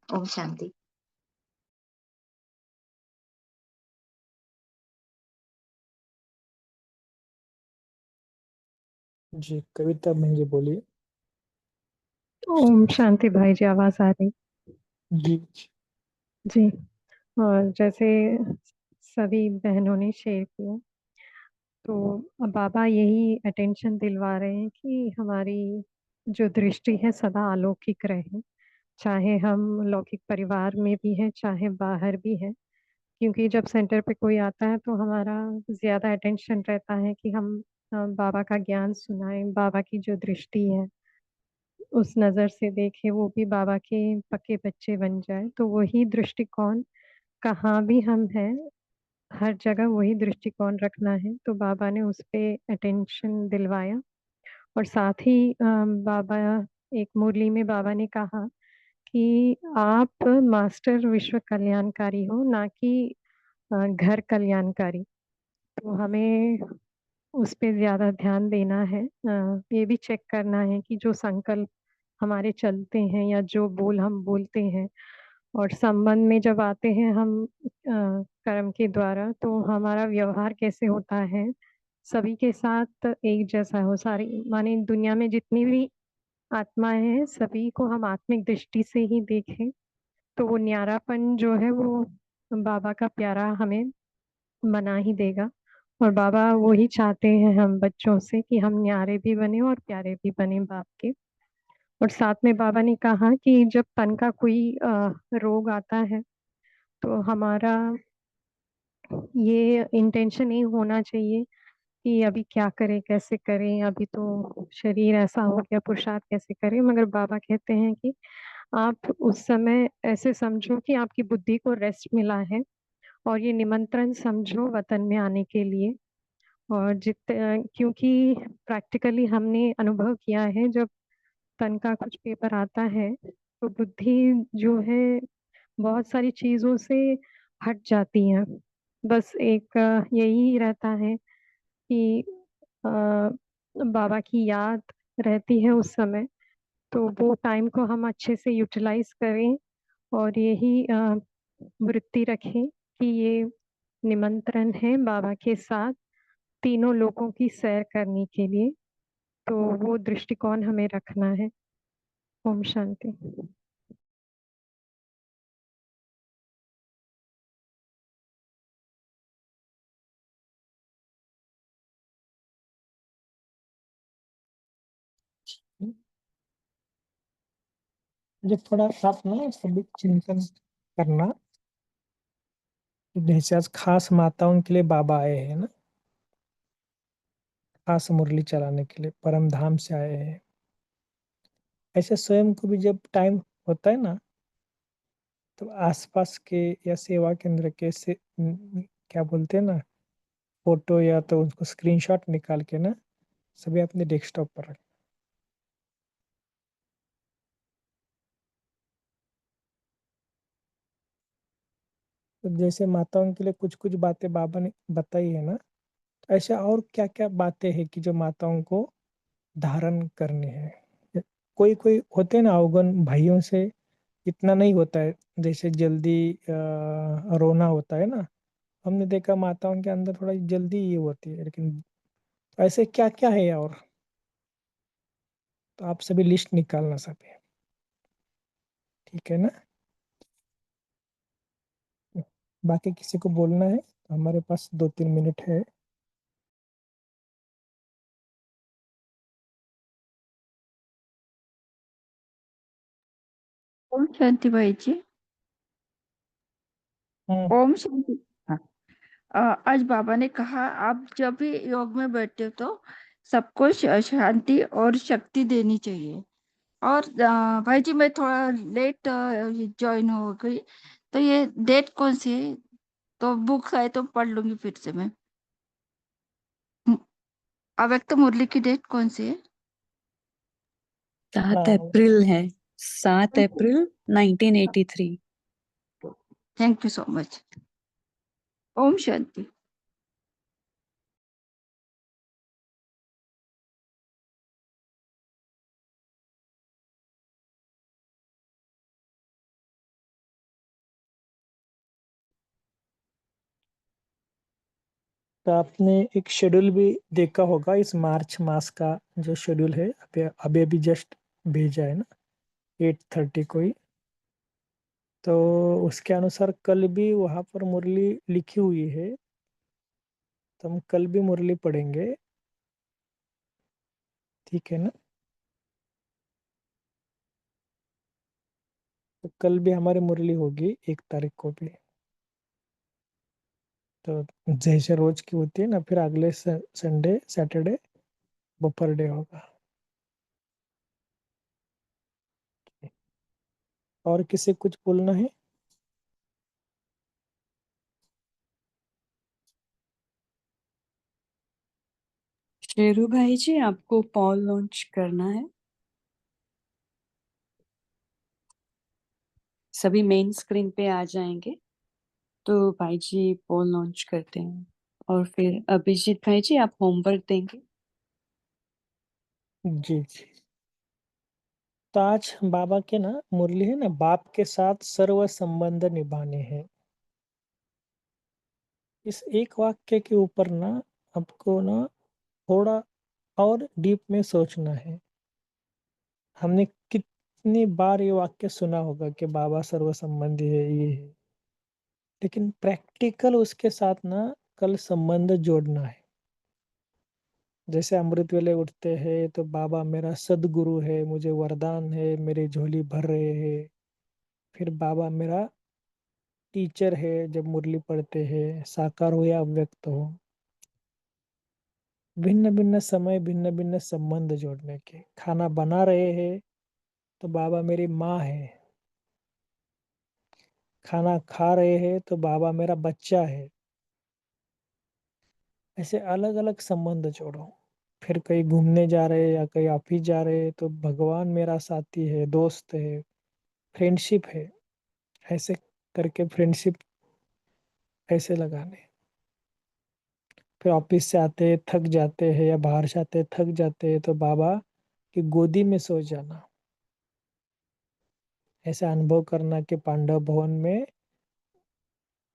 ओम शांति। जी कविता बहन जी बोलिए। ओम शांति भाई जी, आवाज आ रही? जी जी। और जैसे सभी बहनों ने शेयर किया, तो अब बाबा यही अटेंशन दिलवा रहे हैं कि हमारी जो दृष्टि है सदा अलौकिक रहे, चाहे हम लौकिक परिवार में भी हैं चाहे बाहर भी हैं। क्योंकि जब सेंटर पे कोई आता है तो हमारा ज्यादा अटेंशन रहता है कि हम बाबा का ज्ञान सुनाएं, बाबा की जो दृष्टि है उस नज़र से देखे, वो भी बाबा के पक्के बच्चे बन जाए। तो वही दृष्टिकोण कहाँ भी हम हैं, हर जगह वही दृष्टिकोण रखना है। तो बाबा ने उस पे अटेंशन दिलवाया। और साथ ही बाबा एक मुरली में बाबा ने कहा कि आप मास्टर विश्व कल्याणकारी हो, ना कि घर कल्याणकारी। तो हमें उस पे ज़्यादा ध्यान देना है। ये भी चेक करना है कि जो संकल्प हमारे चलते हैं या जो बोल हम बोलते हैं और संबंध में जब आते हैं हम कर्म के द्वारा, तो हमारा व्यवहार कैसे होता है सभी के साथ एक जैसा हो। सारी माने दुनिया में जितनी भी आत्माएं हैं सभी को हम आत्मिक दृष्टि से ही देखें, तो वो न्यारापन जो है वो बाबा का प्यारा हमें बना ही देगा। और बाबा वही चाहते हैं हम बच्चों से कि हम न्यारे भी बने और प्यारे भी बने बाप के। और साथ में बाबा ने कहा कि जब तन का कोई रोग आता है तो हमारा ये इंटेंशन नहीं होना चाहिए कि अभी क्या करें कैसे करें, अभी तो शरीर ऐसा हो गया पुरुषार्थ कैसे करें। मगर बाबा कहते हैं कि आप उस समय ऐसे समझो कि आपकी बुद्धि को रेस्ट मिला है और ये निमंत्रण समझो वतन में आने के लिए। और क्योंकि प्रैक्टिकली हमने अनुभव किया है, जब तन का कुछ पेपर आता है तो बुद्धि जो है बहुत सारी चीजों से हट जाती है। बस एक यही रहता है कि बाबा की याद रहती है उस समय, तो वो टाइम को हम अच्छे से यूटिलाइज करें और यही वृत्ति रखें कि ये निमंत्रण है बाबा के साथ तीनों लोगों की सैर करने के लिए। तो वो दृष्टिकोण हमें रखना है। ओम शांति। जो थोड़ा आप ना सभी चिंतन करना, जैसे आज खास माताओं के लिए बाबा आए हैं ना, खास मुरली चलाने के लिए परम धाम से आए हैं। ऐसे स्वयं को भी जब टाइम होता है ना, तो आसपास के या सेवा केंद्र के से क्या बोलते हैं ना, फोटो या तो उसको स्क्रीनशॉट निकाल के ना सभी अपने डेस्कटॉप पर रखें। तो जैसे माताओं के लिए कुछ कुछ बातें बाबा ने बताई है ना, तो ऐसा और क्या क्या बातें हैं कि जो माताओं को धारण करनी है। कोई कोई होते हैं ना अवगुण भाइयों से इतना नहीं होता है, जैसे जल्दी रोना होता है ना, हमने देखा माताओं के अंदर थोड़ा जल्दी ये होती है, लेकिन ऐसे क्या क्या है और, तो आप सभी लिस्ट निकालना सभी, ठीक है ना। बाकी किसी को बोलना है तो हमारे पास 2-3 मिनट है। ओम शांति भाई जी। हम्म। ओम शांति। हाँ। आज बाबा ने कहा आप जब भी योग में बैठते हो तो सबको शांति और शक्ति देनी चाहिए। और भाई जी मैं थोड़ा लेट ज्वाइन हो गई, तो ये डेट कौन सी है? तो बुक है तो पढ़ लूंगी फिर से मैं। अव्यक्त मुरली की डेट कौन सी है? 7 हाँ, अप्रैल है, 7 April 1983। Thank you so much. ओम शांति। तो आपने एक शेड्यूल भी देखा होगा इस मार्च मास का, जो शेड्यूल है अभी अभी अभी जस्ट भेजा है ना 8:30 को ही। तो उसके अनुसार कल भी वहाँ पर मुरली लिखी हुई है, तो हम कल भी मुरली पढ़ेंगे, ठीक है ना। तो कल भी हमारी मुरली होगी 1 तारीख को भी। तो जैसे रोज की होती है ना, फिर अगले संडे सैटरडे दोपहर डे होगा। और किसी कुछ बोलना है? शेरू भाई जी, आपको पॉल लॉन्च करना है। सभी मेन स्क्रीन पे आ जाएंगे, तो भाई जी पोल लॉन्च करते हैं। और फिर अभिजीत भाई जी आप होमवर्क देंगे। जी जी। तो आज बाबा के ना मुरली है ना, बाप के साथ सर्व संबंध निभाने हैं। इस एक वाक्य के ऊपर ना आपको ना थोड़ा और डीप में सोचना है। हमने कितनी बार ये वाक्य सुना होगा कि बाबा सर्व संबंधी है, ये है, लेकिन प्रैक्टिकल उसके साथ ना कल संबंध जोड़ना है। जैसे अमृत वेले उठते हैं तो बाबा मेरा सदगुरु है, मुझे वरदान है, मेरी झोली भर रहे हैं। फिर बाबा मेरा टीचर है, जब मुरली पढ़ते हैं, साकार हो या अव्यक्त हो। भिन्न भिन्न समय भिन्न भिन्न संबंध जोड़ने के। खाना बना रहे हैं तो बाबा मेरी माँ है, खाना खा रहे हैं तो बाबा मेरा बच्चा है। ऐसे अलग अलग संबंध जोड़ो। फिर कहीं घूमने जा रहे हैं या कहीं ऑफिस जा रहे हैं तो भगवान मेरा साथी है, दोस्त है, फ्रेंडशिप है। ऐसे करके फ्रेंडशिप ऐसे लगाने। फिर ऑफिस से आते हैं थक जाते हैं या बाहर से आते हैं थक जाते हैं तो बाबा की गोदी में सो जाना। ऐसा अनुभव करना कि पांडव भवन में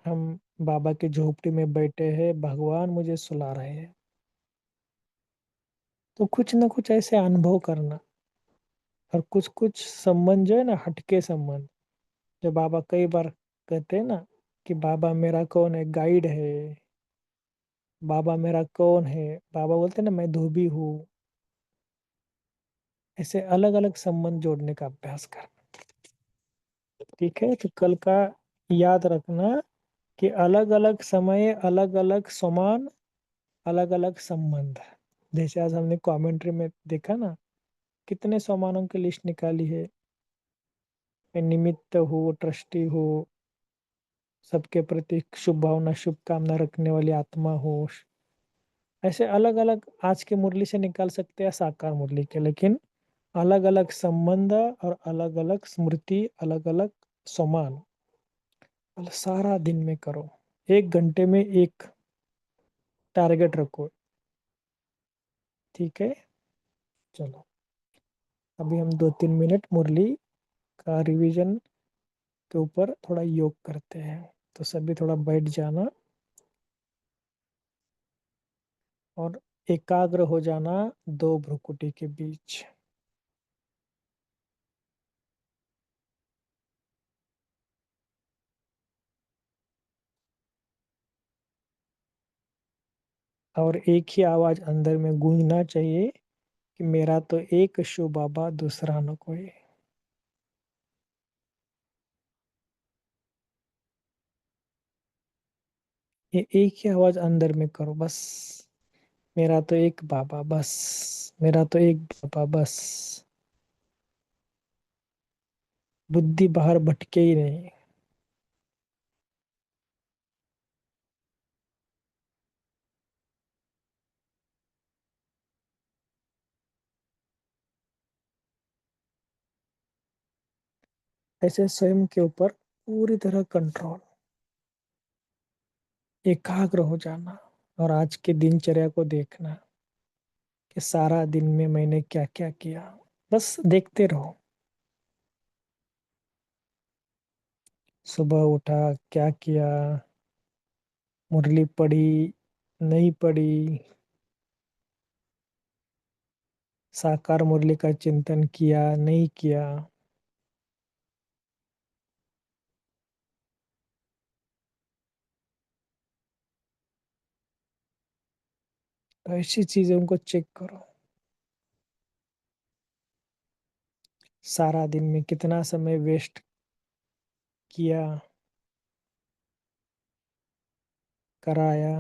हम बाबा की झोपड़ी में बैठे हैं, भगवान मुझे सुला रहे हैं। तो कुछ ना कुछ ऐसे अनुभव करना। और कुछ कुछ संबंध जो है ना, हटके संबंध, जो बाबा कई बार कहते हैं ना कि बाबा मेरा कौन है, गाइड है। बाबा मेरा कौन है, बाबा बोलते हैं ना मैं धोबी हूँ। ऐसे अलग अलग संबंध जोड़ने का अभ्यास करना। ठीक है, तो कल का याद रखना कि अलग अलग समय, अलग अलग समान, अलग अलग संबंध। जैसे आज हमने कमेंट्री में देखा ना, कितने समानों की लिस्ट निकाली है। मैं निमित्त हो, ट्रस्टी हो, सबके प्रति शुभ भावना, शुभकामना रखने वाली आत्मा हो। ऐसे अलग अलग आज के मुरली से निकाल सकते हैं, साकार मुरली के, लेकिन अलग अलग संबंध और अलग अलग स्मृति, अलग अलग समान। मतलब सारा दिन में करो, 1 घंटे में एक टारगेट रखो। ठीक है, चलो अभी हम 2-3 मिनट मुरली का रिवीजन के ऊपर थोड़ा योग करते हैं। तो सभी थोड़ा बैठ जाना और एकाग्र हो जाना दो भ्रुकुटी के बीच। और एक ही आवाज अंदर में गूंजना चाहिए कि मेरा तो एक शो बाबा, दूसरा न कोई। ये एक ही आवाज अंदर में करो बस। मेरा तो एक बाबा बस, मेरा तो एक बाबा बस। बुद्धि बाहर भटके ही नहीं। ऐसे स्वयं के ऊपर पूरी तरह कंट्रोल, एकाग्र हो जाना। और आज के दिनचर्या को देखना कि सारा दिन में मैंने क्या क्या किया, बस देखते रहो। सुबह उठा, क्या किया, मुरली पढ़ी, नहीं पढ़ी, साकार मुरली का चिंतन किया, नहीं किया। तो ऐसी चीजों को चेक करो। सारा दिन में कितना समय वेस्ट किया, कराया,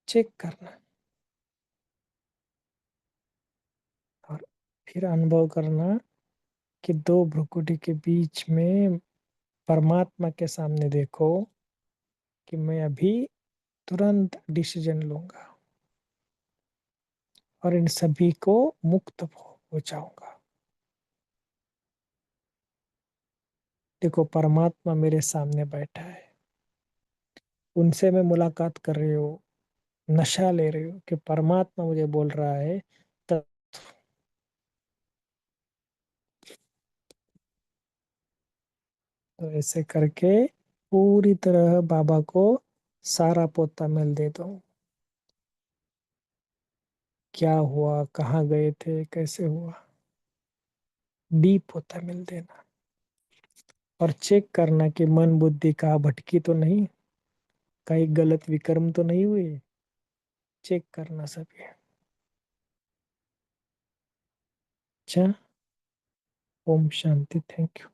चेक करना। और फिर अनुभव करना कि दो भ्रुकुटी के बीच में परमात्मा के सामने देखो कि मैं अभी तुरंत डिसीजन लूंगा और इन सभी को मुक्त हो जाऊंगा। देखो परमात्मा मेरे सामने बैठा है, उनसे मैं मुलाकात कर रही हूँ, नशा ले रही हूँ कि परमात्मा मुझे बोल रहा है। तब तो ऐसे करके पूरी तरह बाबा को सारा पोता मिल दे दो। क्या हुआ, कहाँ गए थे, कैसे हुआ, डीप होता मिल देना। और चेक करना कि मन बुद्धि कहाँ भटकी तो नहीं, कहीं गलत विक्रम तो नहीं हुए। चेक करना सभी। अच्छा, ओम शांति, थैंक यू।